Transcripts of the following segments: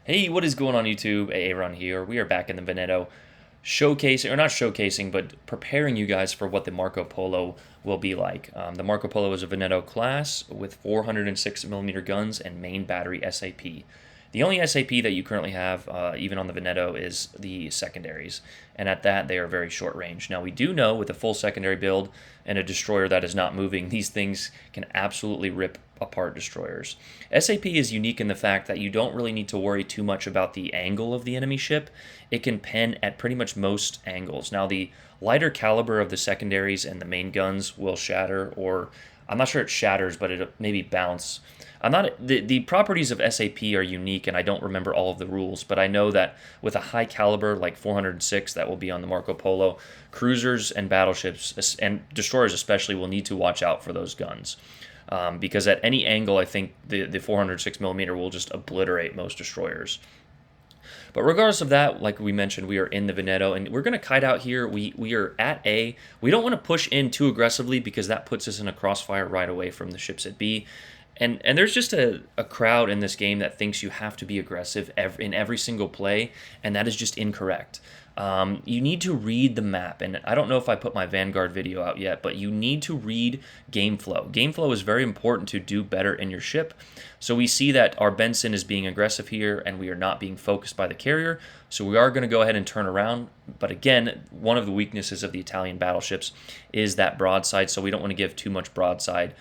Hey, what is going on YouTube? Aaron here. We are back in the Veneto showcasing, or not showcasing, but preparing you guys for what the Marco Polo will be like. The Marco Polo is a Veneto class with 406 millimeter guns and main battery SAP. The only SAP that you currently have, even on the Veneto, is the secondaries, and at that they are very short range. Now we do know with a full secondary build and a destroyer that is not moving, these things can absolutely rip apart destroyers. SAP is unique in the fact that you don't really need to worry too much about the angle of the enemy ship. It can pen at pretty much most angles. Now the lighter caliber of the secondaries and the main guns will shatter, or I'm not sure it shatters, but it maybe bounce. I'm not the properties of SAP are unique, and I don't remember all of the rules, but I know that with a high caliber like 406 that will be on the Marco Polo, cruisers and battleships and destroyers especially will need to watch out for those guns. Because at any angle, I think the 406 millimeter will just obliterate most destroyers. But regardless of that, like we mentioned, we are in the Veneto, and we're going to kite out here. We are at A. We don't want to push in too aggressively because that puts us in a crossfire right away from the ships at B. And there's just a crowd in this game that thinks you have to be aggressive in every single play, and that is just incorrect. You need to read the map, and I don't know if I put my Vanguard video out yet, but you need to read game flow. Game flow is very important to do better in your ship. So we see that our Benson is being aggressive here, and we are not being focused by the carrier, so we are going to go ahead and turn around. But again, one of the weaknesses of the Italian battleships is that broadside, so we don't want to give too much broadside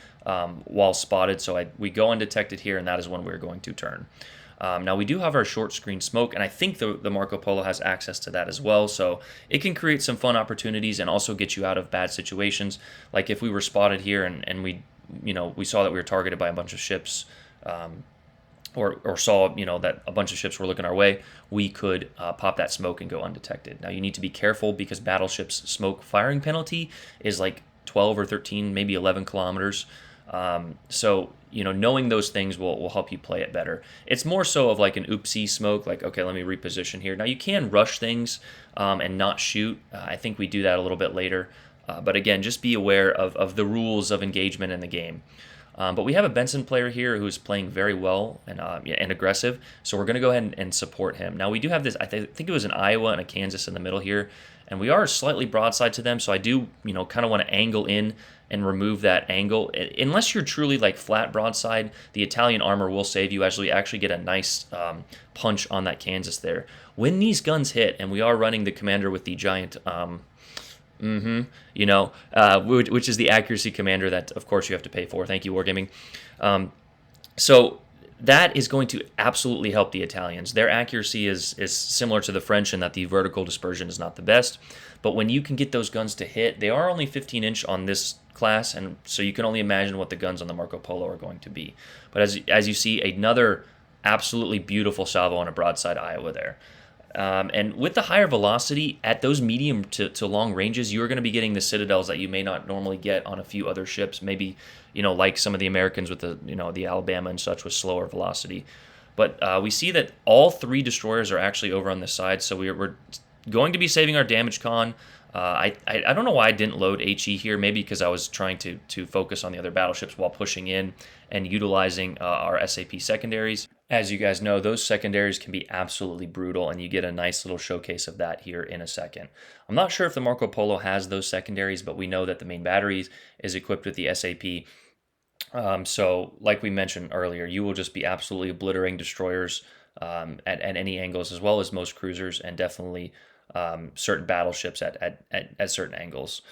while spotted. So we go undetected here, and that is when we're going to turn. Now we do have our short screen smoke, and I think the Marco Polo has access to that as well, so it can create some fun opportunities and also get you out of bad situations. Like if we were spotted here and we saw that we were targeted by a bunch of ships, or saw that a bunch of ships were looking our way, we could pop that smoke and go undetected. Now you need to be careful because battleships smoke firing penalty is like 12 or 13, maybe 11 kilometers. So knowing those things will help you play it better. It's more so of like an oopsie smoke, like, okay, let me reposition here. Now you can rush things and not shoot. I think we do that a little bit later. But again, just be aware of the rules of engagement in the game. But we have a Benson player here who's playing very well and aggressive, so we're going to go ahead and support him. Now we do have this, I think it was an Iowa and a Kansas in the middle here, and we are slightly broadside to them, so I do kind of want to angle in and remove that angle. Unless you're truly like flat broadside, the Italian armor will save you as we actually get a nice punch on that Kansas there. When these guns hit, and we are running the commander with the giant which is the accuracy commander that, of course, you have to pay for. Thank you, Wargaming. So that is going to absolutely help the Italians. Their accuracy is similar to the French in that the vertical dispersion is not the best. But when you can get those guns to hit, they are only 15-inch on this class, and so you can only imagine what the guns on the Marco Polo are going to be. But as you see, another absolutely beautiful salvo on a broadside Iowa there. And with the higher velocity at those medium to long ranges, you're going to be getting the citadels that you may not normally get on a few other ships. Maybe, like some of the Americans with the Alabama and such with slower velocity. But we see that all three destroyers are actually over on this side, so we're going to be saving our damage con. I don't know why I didn't load HE here, maybe because I was trying to focus on the other battleships while pushing in and utilizing our SAP secondaries. As you guys know, those secondaries can be absolutely brutal, and you get a nice little showcase of that here in a second. I'm not sure if the Marco Polo has those secondaries, but we know that the main batteries is equipped with the SAP. So like we mentioned earlier, you will just be absolutely obliterating destroyers at any angles, as well as most cruisers, and definitely certain battleships at certain angles.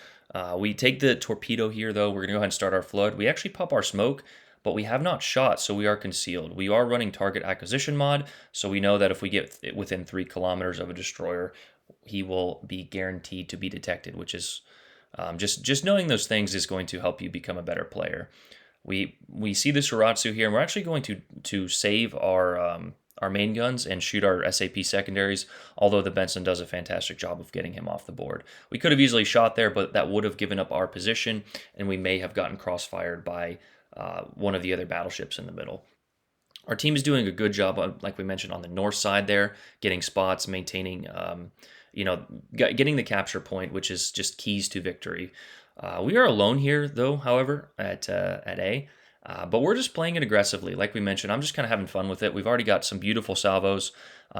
We take the torpedo here, though. We're going to go ahead and start our flood. We actually pop our smoke, but we have not shot, so we are concealed. We are running target acquisition mod, so we know that if we get within 3 kilometers of a destroyer, he will be guaranteed to be detected, which is just knowing those things is going to help you become a better player. We see the Shiratsu here, and we're actually going to save our main guns and shoot our SAP secondaries, although the Benson does a fantastic job of getting him off the board. We could have easily shot there, but that would have given up our position, and we may have gotten crossfired by one of the other battleships in the middle. Our team is doing a good job, like we mentioned, on the north side there, getting spots, maintaining, getting the capture point, which is just keys to victory. We are alone here, though, however, at A. But we're just playing it aggressively. Like we mentioned, I'm just kind of having fun with it. We've already got some beautiful salvos.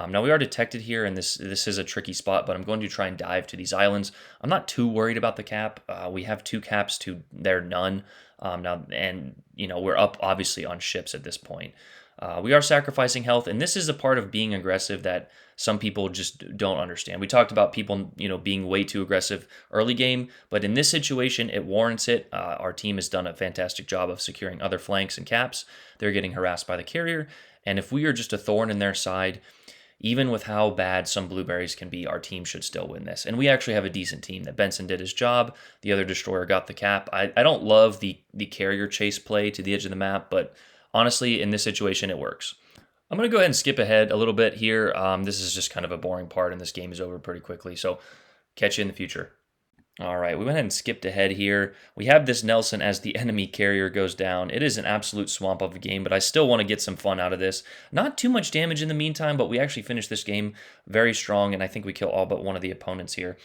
Now we are detected here, and this is a tricky spot, but I'm going to try and dive to these islands. I'm not too worried about the cap. We have 2 caps to their none now, and we're up obviously on ships at this point. We are sacrificing health, and this is a part of being aggressive that some people just don't understand. We talked about people, being way too aggressive early game, but in this situation, it warrants it. Our team has done a fantastic job of securing other flanks and caps. They're getting harassed by the carrier, and if we are just a thorn in their side, even with how bad some blueberries can be, our team should still win this. And we actually have a decent team. That Benson did his job. The other destroyer got the cap. I don't love the carrier chase play to the edge of the map, but honestly, in this situation, it works. I'm going to go ahead and skip ahead a little bit here. This is just kind of a boring part, and this game is over pretty quickly. So catch you in the future. All right, we went ahead and skipped ahead here. We have this Nelson as the enemy carrier goes down. It is an absolute swamp of a game, but I still want to get some fun out of this. Not too much damage in the meantime, but we actually finished this game very strong, and I think we kill all but one of the opponents here.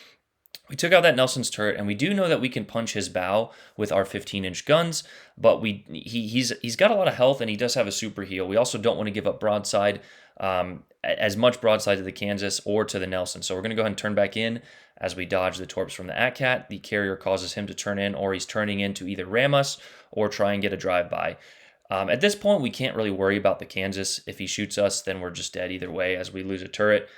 We took out that Nelson's turret, and we do know that we can punch his bow with our 15-inch guns, but he's got a lot of health, and he does have a super heal. We also don't want to give up broadside, as much broadside to the Kansas or to the Nelson. So we're going to go ahead and turn back in as we dodge the torps from the AtCat. The carrier causes him to turn in, or he's turning in to either ram us or try and get a drive-by. At this point, we can't really worry about the Kansas. If he shoots us, then we're just dead either way as we lose a turret.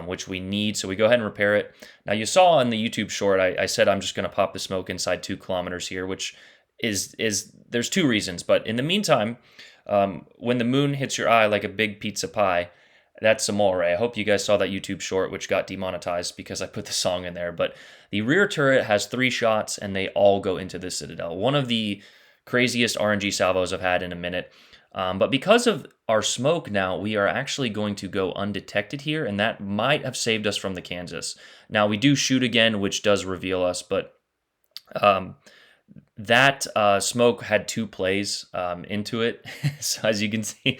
Which we need, so we go ahead and repair it. Now, you saw on the YouTube short, I said I'm just going to pop the smoke inside 2 kilometers here, which is there's 2 reasons. But in the meantime, when the moon hits your eye like a big pizza pie, that's Amore. I hope you guys saw that YouTube short, which got demonetized because I put the song in there. But the rear turret has 3 shots, and they all go into the Citadel. One of the craziest RNG salvos I've had in a minute. But because of our smoke now, we are actually going to go undetected here, and that might have saved us from the Kansas. Now, we do shoot again, which does reveal us, but that smoke had 2 plays into it. So as you can see,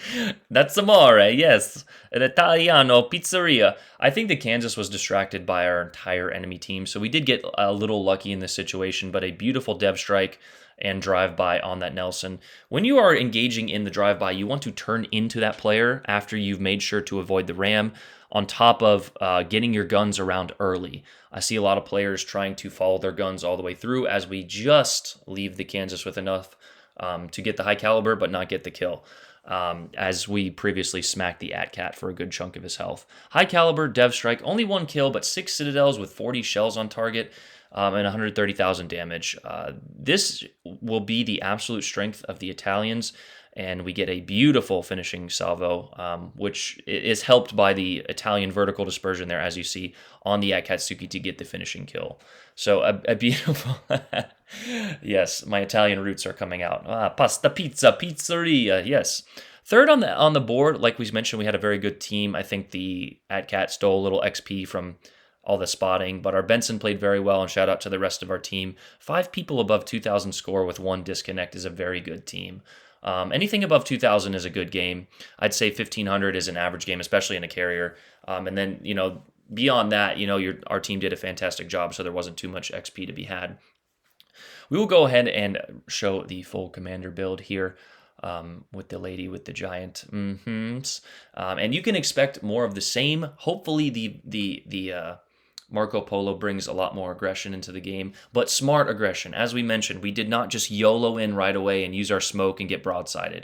that's Amore, yes, an Italiano pizzeria. I think the Kansas was distracted by our entire enemy team, so we did get a little lucky in this situation, but a beautiful dev strike and drive-by on that Nelson. When you are engaging in the drive-by, you want to turn into that player after you've made sure to avoid the ram, on top of getting your guns around early. I see a lot of players trying to follow their guns all the way through as we just leave the Kansas with enough to get the high caliber but not get the kill. As we previously smacked the AtCat for a good chunk of his health. High caliber, dev strike, only 1 kill, but 6 citadels with 40 shells on target. And 130,000 damage. This will be the absolute strength of the Italians, and we get a beautiful finishing salvo, which is helped by the Italian vertical dispersion there, as you see, on the Akatsuki to get the finishing kill. So a beautiful... Yes, my Italian roots are coming out. Pasta, pizza, pizzeria, yes. Third on the board, like we mentioned, we had a very good team. I think the AtCat stole a little XP from all the spotting, but our Benson played very well, and shout out to the rest of our team. 5 people above 2,000 score with 1 disconnect is a very good team. Anything above 2,000 is a good game. I'd say 1,500 is an average game, especially in a carrier. And then, beyond that, our team did a fantastic job, so there wasn't too much XP to be had. We will go ahead and show the full commander build here. With the lady with the giant and you can expect more of the same. Hopefully the Marco Polo brings a lot more aggression into the game, but smart aggression. As we mentioned, we did not just YOLO in right away and use our smoke and get broadsided.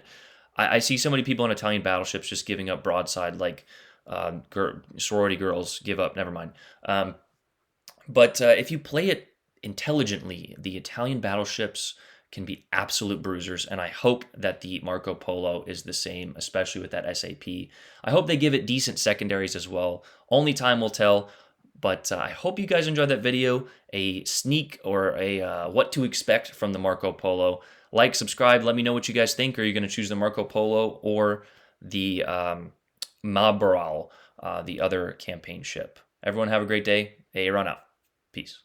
I see so many people on Italian battleships just giving up broadside, like sorority girls give up, never mind. But if you play it intelligently, the Italian battleships can be absolute bruisers, and I hope that the Marco Polo is the same, especially with that SAP. I hope they give it decent secondaries as well. Only time will tell. But I hope you guys enjoyed that video, a sneak or a what to expect from the Marco Polo. Like, subscribe, let me know what you guys think. Are you going to choose the Marco Polo or the Mabral, the other campaign ship? Everyone have a great day. Aaron out. Peace.